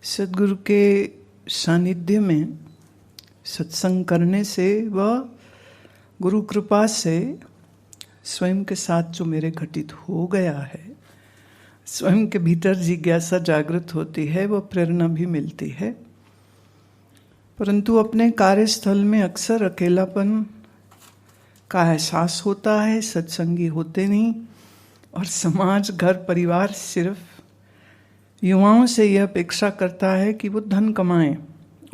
सद्गुरु के सानिध्य में सत्संग करने से व गुरु कृपा से स्वयं के साथ जो मेरे घटित हो गया है, स्वयं के भीतर जिज्ञासा जागृत होती है, वह प्रेरणा भी मिलती है। परंतु अपने कार्यस्थल में अक्सर अकेलापन का एहसास होता है, सत्संगी होते नहीं, और समाज, घर, परिवार सिर्फ युवाओं से यह अपेक्षा करता है कि वो धन कमाएं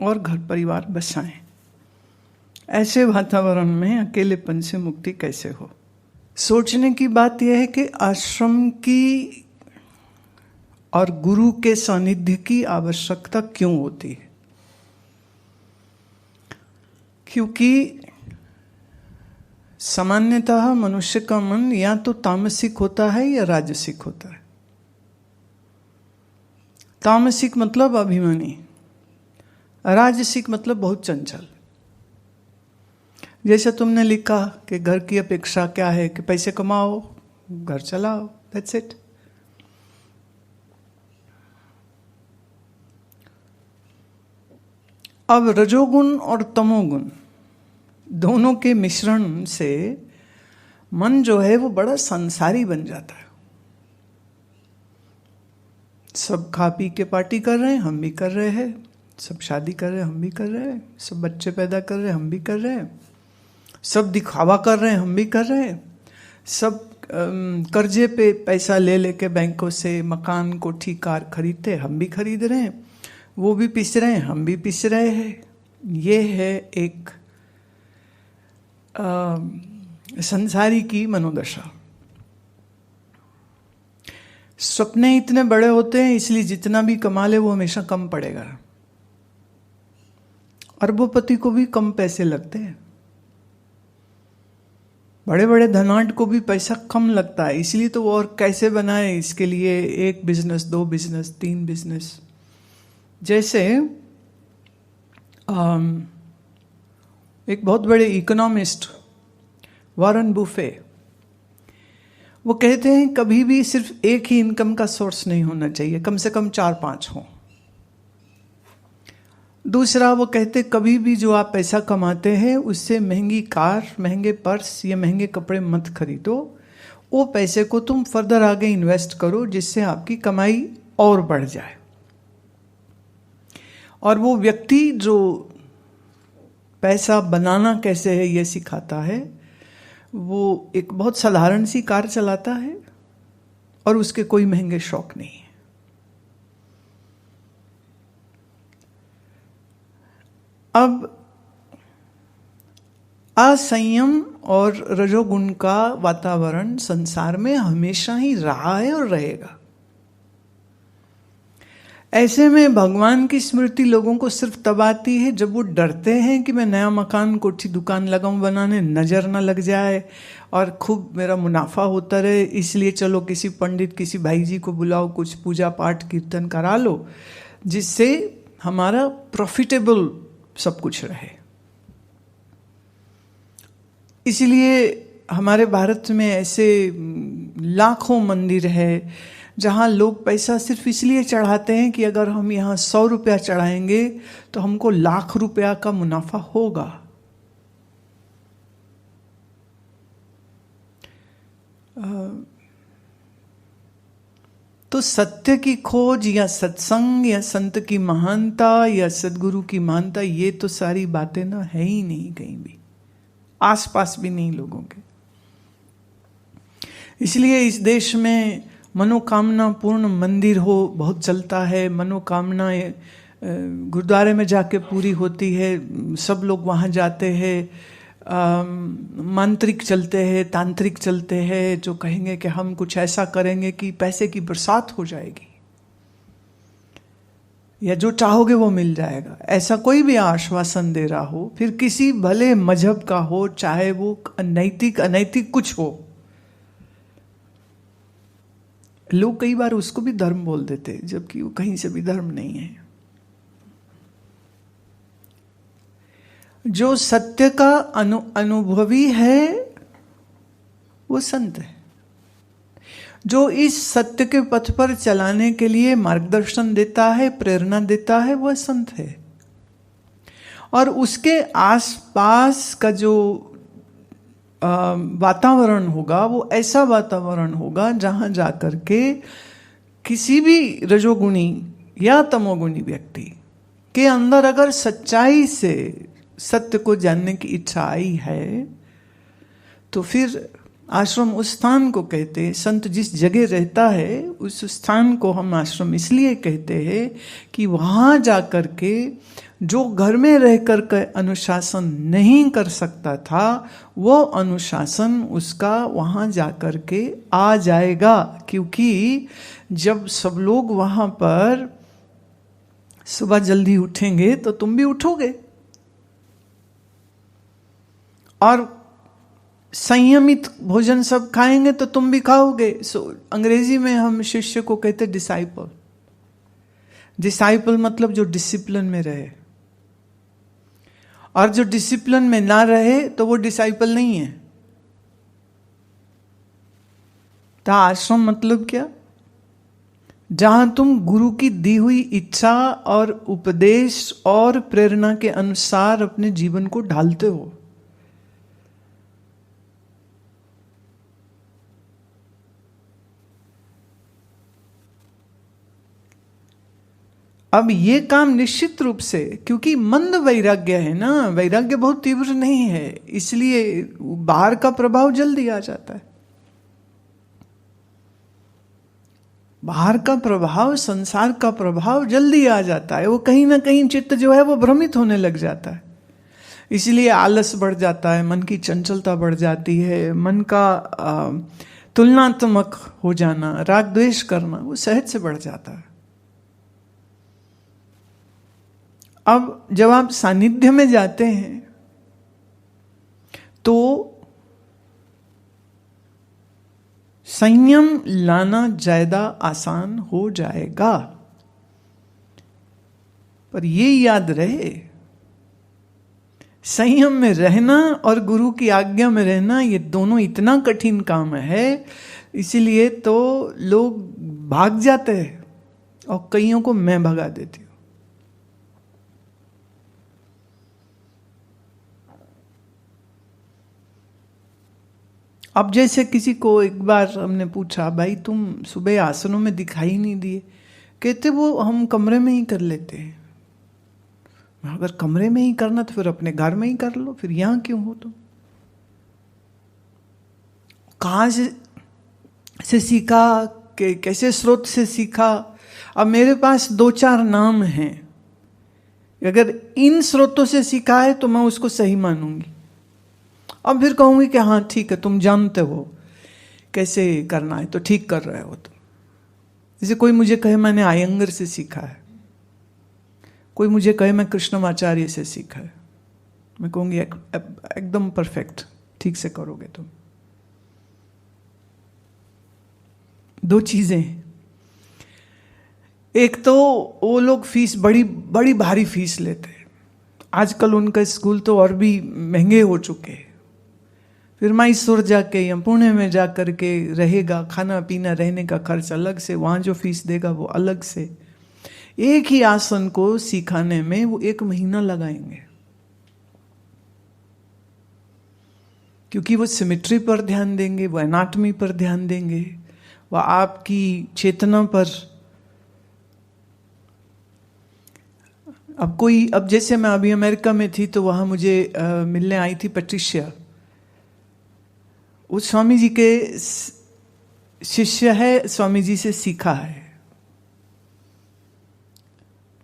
और घर परिवार बसाएं। ऐसे वातावरण में अकेलेपन से मुक्ति कैसे हो? सोचने की बात यह है कि आश्रम की और गुरु के सानिध्य की आवश्यकता क्यों होती है? क्योंकि सामान्यतः मनुष्य का मन या तो तामसिक होता है या राजसिक होता है। तामसिक मतलब अभिमानी, राजसिक मतलब बहुत चंचल। जैसे तुमने लिखा कि घर की अपेक्षा क्या है कि पैसे कमाओ, घर चलाओ, दैट्स इट। अब रजोगुण और तमोगुण दोनों के मिश्रण से मन जो है वो बड़ा संसारी बन जाता है। सब खा पी के पार्टी कर रहे हैं, हम भी कर रहे हैं। सब शादी कर रहे हैं, हम भी कर रहे हैं। सब बच्चे पैदा कर रहे हैं, हम भी कर रहे हैं। सब दिखावा कर रहे हैं, हम भी कर रहे हैं। सब कर्जे पे पैसा ले लेके बैंकों से मकान, कोठी, कार खरीदते, हम भी खरीद रहे हैं। वो भी पिस रहे हैं, हम भी पिस रहे हैं। ये है एक संसारी की मनोदशा। सपने इतने बड़े होते हैं, इसलिए जितना भी कमा ले वो हमेशा कम पड़ेगा। अरबोपति को भी कम पैसे लगते हैं, बड़े बड़े धनाढ्य को भी पैसा कम लगता है। इसलिए तो वो और कैसे बनाए, इसके लिए एक बिजनेस, दो बिजनेस, तीन बिजनेस। जैसे एक बहुत बड़े इकोनॉमिस्ट वॉरेन बुफे, वो कहते हैं कभी भी सिर्फ एक ही इनकम का सोर्स नहीं होना चाहिए, कम से कम 4-5 हो। दूसरा, वो कहते कभी भी जो आप पैसा कमाते हैं उससे महंगी कार, महंगे पर्स या महंगे कपड़े मत खरीदो। वो पैसे को तुम फर्दर आगे इन्वेस्ट करो, जिससे आपकी कमाई और बढ़ जाए। और वो व्यक्ति जो पैसा बनाना कैसे है ये सिखाता है, वो एक बहुत साधारण सी कार चलाता है और उसके कोई महंगे शौक नहीं है। अब असंयम और रजोगुण का वातावरण संसार में हमेशा ही रहा है और रहेगा। ऐसे में भगवान की स्मृति लोगों को सिर्फ तब आती है जब वो डरते हैं कि मैं नया मकान, कोठी, दुकान लगाऊं बनाने, नजर ना लग जाए और खूब मेरा मुनाफा होता रहे। इसलिए चलो किसी पंडित, किसी भाई जी को बुलाओ, कुछ पूजा पाठ कीर्तन करा लो, जिससे हमारा प्रॉफिटेबल सब कुछ रहे। इसलिए हमारे भारत में ऐसे लाखों मंदिर है जहाँ लोग पैसा सिर्फ इसलिए चढ़ाते हैं कि अगर हम यहाँ 100 रुपया चढ़ाएंगे तो हमको लाख रुपया का मुनाफा होगा। तो सत्य की खोज या सत्संग या संत की महानता या सदगुरु की महानता, ये तो सारी बातें ना है ही नहीं कहीं भी, आसपास भी नहीं लोगों के। इसलिए इस देश में मनोकामना पूर्ण मंदिर हो बहुत चलता है। मनोकामना गुरुद्वारे में जाके पूरी होती है, सब लोग वहाँ जाते हैं। मांत्रिक चलते हैं, तांत्रिक चलते हैं, जो कहेंगे कि हम कुछ ऐसा करेंगे कि पैसे की बरसात हो जाएगी या जो चाहोगे वो मिल जाएगा। ऐसा कोई भी आश्वासन दे रहा हो, फिर किसी भले मजहब का हो, चाहे वो नैतिक अनैतिक कुछ हो, लोग कई बार उसको भी धर्म बोल देते, जबकि वो कहीं से भी धर्म नहीं है। जो सत्य का अनुभवी है वो संत है। जो इस सत्य के पथ पर चलाने के लिए मार्गदर्शन देता है, प्रेरणा देता है, वह संत है। और उसके आसपास का जो वातावरण होगा वो ऐसा वातावरण होगा जहां जाकर के किसी भी रजोगुणी या तमोगुणी व्यक्ति के अंदर अगर सच्चाई से सत्य को जानने की इच्छा आई है तो फिर आश्रम उस स्थान को कहते हैं। संत जिस जगह रहता है उस स्थान को हम आश्रम इसलिए कहते हैं कि वहां जाकर के जो घर में रहकर के अनुशासन नहीं कर सकता था वो अनुशासन उसका वहां जाकर के आ जाएगा। क्योंकि जब सब लोग वहां पर सुबह जल्दी उठेंगे तो तुम भी उठोगे, और संयमित भोजन सब खाएंगे तो तुम भी खाओगे। अंग्रेजी में हम शिष्य को कहते डिसाइपल। डिसाइपल मतलब जो डिसिप्लिन में रहे, और जो डिसिप्लिन में ना रहे तो वो डिसाइपल नहीं है। तो आश्रम मतलब क्या? जहां तुम गुरु की दी हुई इच्छा और उपदेश और प्रेरणा के अनुसार अपने जीवन को ढालते हो। अब ये काम निश्चित रूप से, क्योंकि मंद वैराग्य है ना, वैराग्य बहुत तीव्र नहीं है, इसलिए बाहर का प्रभाव जल्दी आ जाता है। बाहर का प्रभाव, संसार का प्रभाव जल्दी आ जाता है। वो कहीं ना कहीं चित्त जो है वो भ्रमित होने लग जाता है, इसलिए आलस बढ़ जाता है, मन की चंचलता बढ़ जाती है, मन का तुलनात्मक हो जाना, राग द्वेष करना वो सहज से बढ़ जाता है। अब जब आप सानिध्य में जाते हैं तो संयम लाना ज्यादा आसान हो जाएगा। पर ये याद रहे, संयम में रहना और गुरु की आज्ञा में रहना ये दोनों इतना कठिन काम है, इसीलिए तो लोग भाग जाते हैं और कईयों को मैं भगा देती हूं। अब जैसे किसी को एक बार हमने पूछा, भाई तुम सुबह आसनों में दिखाई नहीं दिए, कहते वो हम कमरे में ही कर लेते हैं। अगर कमरे में ही करना तो फिर अपने घर में ही कर लो, फिर यहां क्यों हो तुम? कहां से सीखा, कैसे स्रोत से सीखा? अब मेरे पास 2-4 नाम हैं, अगर इन स्रोतों से सीखा है तो मैं उसको सही मानूंगी। अब फिर कहूंगी कि हाँ ठीक है, तुम जानते हो कैसे करना है तो ठीक कर रहे हो तुम। जैसे कोई मुझे कहे मैंने आयंगर से सीखा है, कोई मुझे कहे मैं कृष्णमाचार्य से सीखा है, मैं कहूंगी एकदम परफेक्ट, ठीक से करोगे तुम। 2 चीजें, एक तो वो लोग फीस बड़ी बड़ी भारी फीस लेते हैं, आजकल उनका स्कूल तो और भी महंगे हो चुके हैं। फिर मैसूर जाके या पुणे में जा करके रहेगा, खाना पीना रहने का खर्च अलग से, वहां जो फीस देगा वो अलग से। एक ही आसन को सिखाने में वो 1 महीना लगाएंगे, क्योंकि वो सिमेट्री पर ध्यान देंगे, वो एनाटमी पर ध्यान देंगे, वो आपकी चेतना पर। अब जैसे मैं अभी अमेरिका में थी तो वहां मुझे मिलने आई थी पैट्रिशिया, उस स्वामी जी के शिष्य है, स्वामी जी से सीखा है,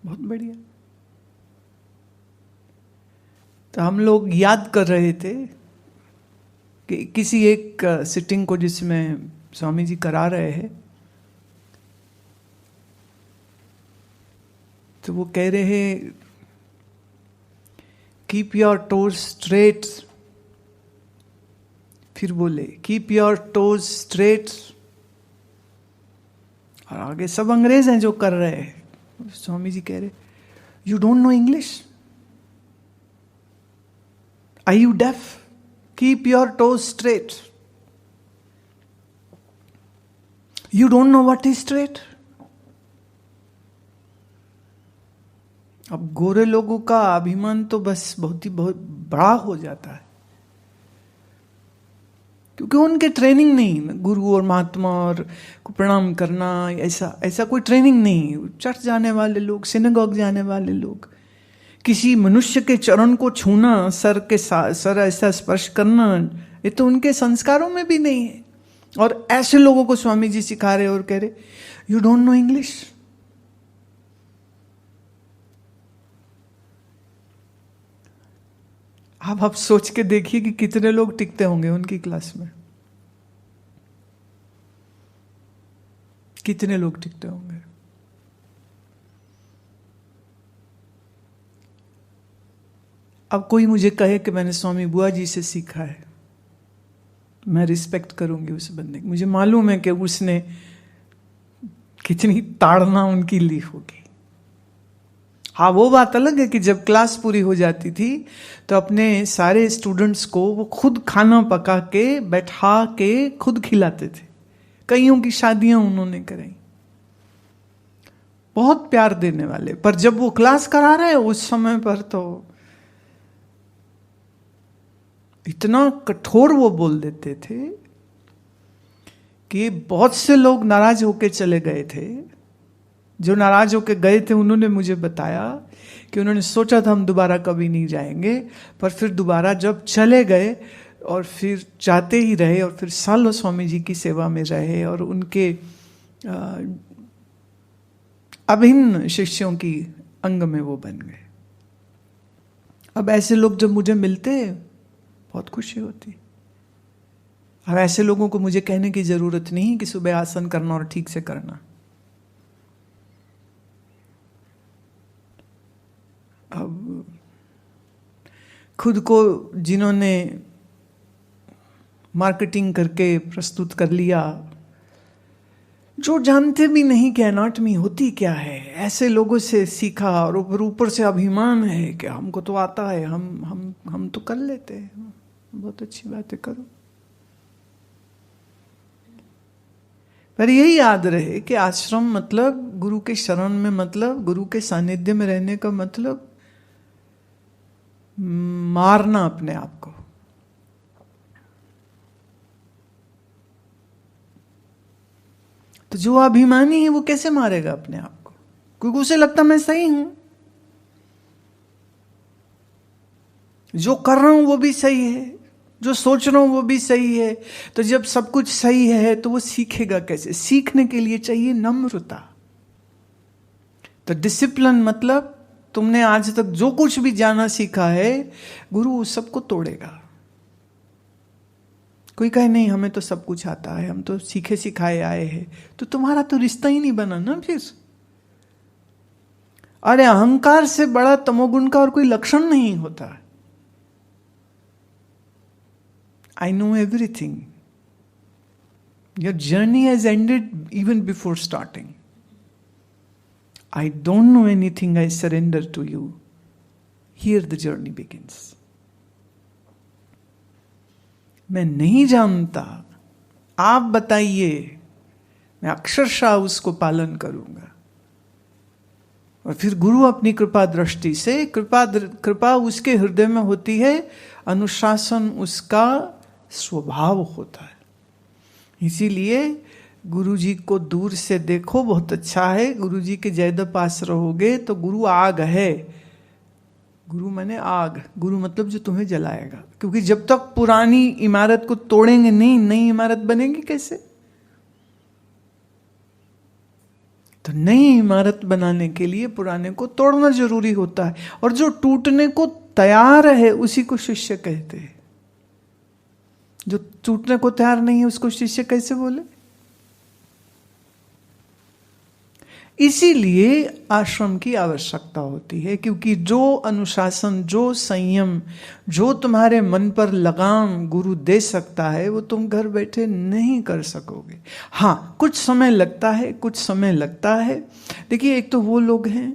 बहुत बढ़िया। तो हम लोग याद कर रहे थे कि किसी एक सिटिंग को जिसमें स्वामी जी करा रहे हैं, तो वो कह रहे हैं कीप योर टोज स्ट्रेट, फिर बोले कीप योर टोज स्ट्रेट, और आगे सब अंग्रेज हैं जो कर रहे हैं। स्वामी जी कह रहे you don't know English, are you deaf, keep your toes straight. You don't know what is straight. अब गोरे लोगों का अभिमान तो बस बहुत बड़ा हो जाता है, क्योंकि उनके ट्रेनिंग नहीं, गुरु और महात्मा और को प्रणाम करना, ऐसा कोई ट्रेनिंग नहीं। चर्च जाने वाले लोग, सिनेगॉग जाने वाले लोग, किसी मनुष्य के चरण को छूना, सर ऐसा स्पर्श करना, ये तो उनके संस्कारों में भी नहीं है। और ऐसे लोगों को स्वामी जी सिखा रहे और कह रहे यू डोंट नो इंग्लिश। आप सोच के देखिए कि कितने लोग टिकते होंगे उनकी क्लास में, कितने लोग टिकते होंगे। अब कोई मुझे कहे कि मैंने स्वामी बुआ जी से सीखा है, मैं रिस्पेक्ट करूंगी उस बंदे की। मुझे मालूम है कि उसने कितनी ताड़ना उनकी ली होगी। हाँ, वो बात अलग है कि जब क्लास पूरी हो जाती थी तो अपने सारे स्टूडेंट्स को वो खुद खाना पका के बैठा के खुद खिलाते थे। कईयों की शादियां उन्होंने कराई, बहुत प्यार देने वाले। पर जब वो क्लास करा रहे उस समय पर तो इतना कठोर वो बोल देते थे कि बहुत से लोग नाराज होके चले गए थे। जो नाराज होके गए थे उन्होंने मुझे बताया कि उन्होंने सोचा था हम दोबारा कभी नहीं जाएंगे, पर फिर दोबारा जब चले गए और फिर जाते ही रहे और फिर सालों स्वामी जी की सेवा में रहे और उनके अभिन्न शिष्यों की अंग में वो बन गए। अब ऐसे लोग जब मुझे मिलते बहुत खुशी होती। अब ऐसे लोगों को मुझे कहने की जरूरत नहीं कि सुबह आसन करना और ठीक से करना। अब खुद को जिन्होंने मार्केटिंग करके प्रस्तुत कर लिया, जो जानते भी नहीं कि एनाटमी होती क्या है, ऐसे लोगों से सीखा और ऊपर से अभिमान है कि हमको तो आता है, हम तो कर लेते हैं। बहुत अच्छी बात है, करो। पर यही याद रहे कि आश्रम मतलब गुरु के शरण में, मतलब गुरु के सानिध्य में रहने का मतलब मारना अपने आप को। तो जो अभिमानी है वो कैसे मारेगा अपने आप को? क्योंकि उसे लगता मैं सही हूं, जो कर रहा हूं वो भी सही है, जो सोच रहा हूं वो भी सही है। तो जब सब कुछ सही है तो वो सीखेगा कैसे? सीखने के लिए चाहिए नम्रता। तो डिसिप्लिन मतलब तुमने आज तक जो कुछ भी जाना सीखा है, गुरु उस सबको तोड़ेगा। कोई कहे नहीं हमें तो सब कुछ आता है, हम तो सीखे सिखाए आए हैं, तो तुम्हारा तो रिश्ता ही नहीं बना ना फिर। अरे अहंकार से बड़ा तमोगुण का और कोई लक्षण नहीं होता। I know everything. Your journey has ended even before starting. I don't know anything, I surrender to you. Here the journey begins. मैं नहीं जानता, आप बताइए, मैं अक्षरशः उसको पालन करूंगा। और फिर गुरु अपनी कृपा दृष्टि से, कृपा उसके हृदय में होती है, अनुशासन उसका स्वभाव होता है। इसीलिए गुरु जी को दूर से देखो बहुत अच्छा है, गुरु जी के जयद पास रहोगे तो गुरु आग है। गुरु माने आग, गुरु मतलब जो तुम्हें जलाएगा। क्योंकि जब तक पुरानी इमारत को तोड़ेंगे नहीं, नई इमारत बनेगी कैसे? तो नई इमारत बनाने के लिए पुराने को तोड़ना जरूरी होता है। और जो टूटने को तैयार है उसी को शिष्य कहते हैं। जो टूटने को तैयार नहीं है उसको शिष्य कैसे बोले? इसीलिए आश्रम की आवश्यकता होती है, क्योंकि जो अनुशासन, जो संयम, जो तुम्हारे मन पर लगाम गुरु दे सकता है वो तुम घर बैठे नहीं कर सकोगे। हाँ, कुछ समय लगता है, कुछ समय लगता है। देखिए, एक तो वो लोग हैं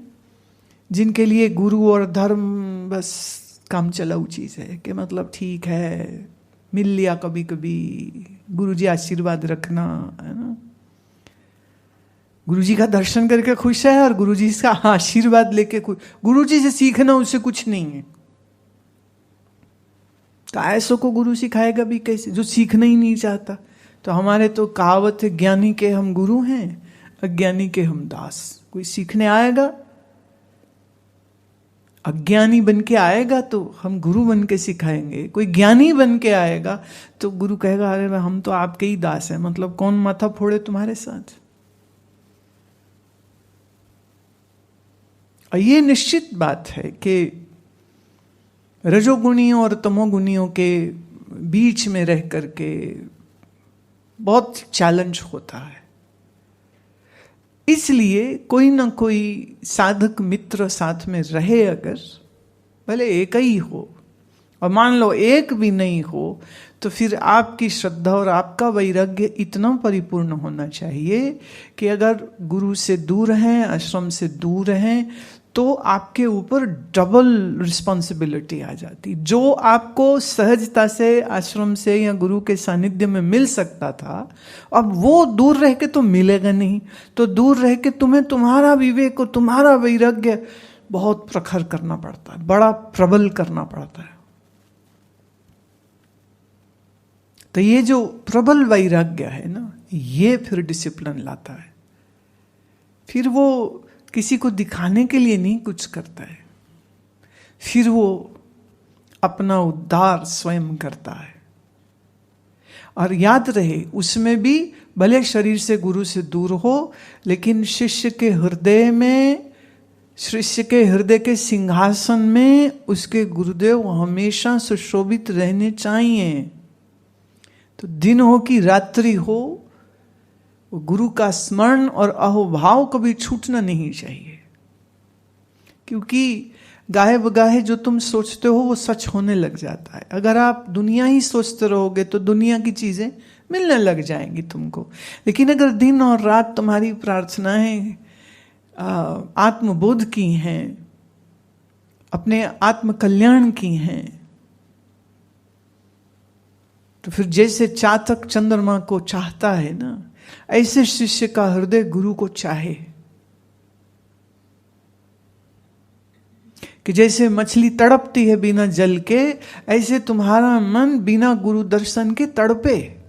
जिनके लिए गुरु और धर्म बस काम चलाऊ चीज है, कि मतलब ठीक है मिल लिया कभी कभी, गुरु जी आशीर्वाद रखना, है ना। गुरुजी का दर्शन करके खुश है और गुरुजी का आशीर्वाद लेके खुश। गुरुजी से सीखना उससे कुछ नहीं है। तो ऐसों को गुरु सिखाएगा भी कैसे, जो सीखना ही नहीं चाहता। तो हमारे तो कहावत है, ज्ञानी के हम गुरु हैं, अज्ञानी के हम दास। कोई सीखने आएगा, अज्ञानी बन के आएगा तो हम गुरु बन के सिखाएंगे। कोई ज्ञानी बन के आएगा तो गुरु कहेगा अरे हम तो आपके ही दास हैं। मतलब कौन माथा फोड़े तुम्हारे साथ। और ये निश्चित बात है कि रजोगुणियों और तमोगुणियों के बीच में रह करके बहुत चैलेंज होता है। इसलिए कोई ना कोई साधक मित्र साथ में रहे, अगर भले एक ही हो, और मान लो एक भी नहीं हो, तो फिर आपकी श्रद्धा और आपका वैराग्य इतना परिपूर्ण होना चाहिए कि अगर गुरु से दूर हैं, आश्रम से दूर हैं, तो आपके ऊपर डबल रिस्पॉन्सिबिलिटी आ जाती। जो आपको सहजता से आश्रम से या गुरु के सानिध्य में मिल सकता था, अब वो दूर रह के तो मिलेगा नहीं। तो दूर रह के तुम्हें तुम्हारा विवेक और तुम्हारा वैराग्य बहुत प्रखर करना पड़ता है, बड़ा प्रबल करना पड़ता है। तो ये जो प्रबल वैराग्य है ना, ये फिर डिसिप्लिन लाता है। फिर वो किसी को दिखाने के लिए नहीं कुछ करता है, फिर वो अपना उद्धार स्वयं करता है। और याद रहे, उसमें भी भले शरीर से गुरु से दूर हो, लेकिन शिष्य के हृदय में, शिष्य के हृदय के सिंहासन में उसके गुरुदेव हमेशा सुशोभित रहने चाहिए। तो दिन हो कि रात्रि हो, गुरु का स्मरण और अहोभाव कभी छूटना नहीं चाहिए। क्योंकि गाहे बगाहे जो तुम सोचते हो वो सच होने लग जाता है। अगर आप दुनिया ही सोचते रहोगे तो दुनिया की चीजें मिलने लग जाएंगी तुमको। लेकिन अगर दिन और रात तुम्हारी प्रार्थनाएं आत्मबोध की हैं, अपने आत्म कल्याण की हैं, तो फिर जैसे चातक चंद्रमा को चाहता है ना, ऐसे शिष्य का हृदय गुरु को चाहे। कि जैसे मछली तड़पती है बिना जल के, ऐसे तुम्हारा मन बिना गुरु दर्शन के तड़पे।